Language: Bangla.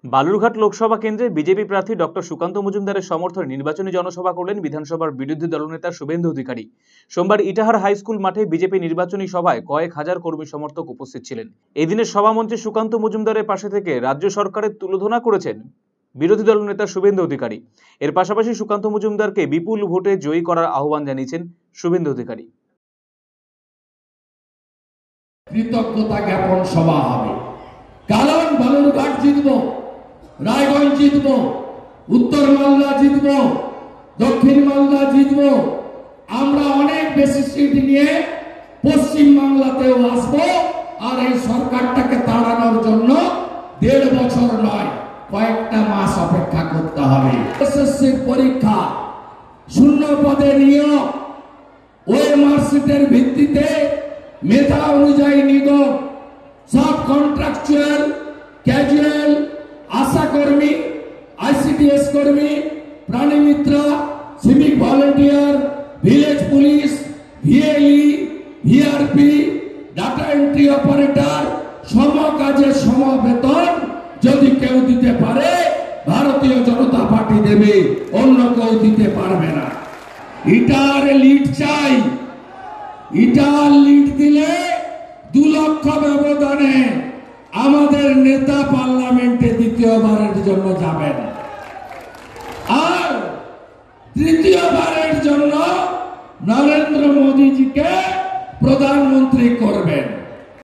বালুরঘাট লোকসভা কেন্দ্রে বিজেপি প্রার্থী ডক্টর সুকান্ত মজুমদারের সমর্থনে নির্বাচনী জনসভা করলেন বিধানসভার বিরোধী দলনেতা শুভেন্দু অধিকারী। সোমবার ইটাহার হাই স্কুল মাঠে বিজেপি নির্বাচনী সভায় কয়েক হাজার কর্মী সমর্থক উপস্থিত ছিলেন। এদিনের সভামঞ্চে সুকান্ত মজুমদারের পাশে থেকে রাজ্য সরকারের তুলোধনা করেছেন বিরোধী দলনেতা শুভেন্দু অধিকারী। এর পাশাপাশি সুকান্ত মজুমদারকে বিপুল ভোটে জয়ী করার আহ্বান জানিয়েছেন শুভেন্দু অধিকারী। কৃতজ্ঞতা জ্ঞাপন সভা হবে, কারণ বালুরঘাট জিতব, রায়গঞ্জ জিতব, উত্তর মালদা জিতব, দক্ষিণ মালদা জিতব। আমরা অনেক বেশি সিট নিয়ে পশ্চিম বাংলাতেও আসবো। আর এই সরকারটাকে তাড়ানোর জন্য 1.5 বছর নয়, কয়েকটা মাস অপেক্ষা করতে হবে। এসএসসির পরীক্ষা, শূন্য পদে নিয়োগ, ওই মার্কশিটের ভিত্তিতে মেধা অনুযায়ী নিয়োগ, সব কন্ট্রাকচুয়াল, ক্যাজুয়াল, আশা কর্মী, আইসিডিএস কর্মী, প্রাণী মিত্র, civic volunteer, village police, VLE, VRP, data entry operator, সম কাজে সম বেতন যদি কেউ দিতে পারে ভারতীয় জনতা পার্টি দেবে, অন্য কেউ দিতে পারবে না। ইটার লিড চাই, ইটার লিড দিলে 2 লক্ষ ব্যবধানে আমাদের নেতা পার্লামেন্টে দ্বিতীয়বারের জন্য যাবেন, আর তৃতীয়বারের জন্য নরেন্দ্র মোদীজিকে প্রধানমন্ত্রী করবেন।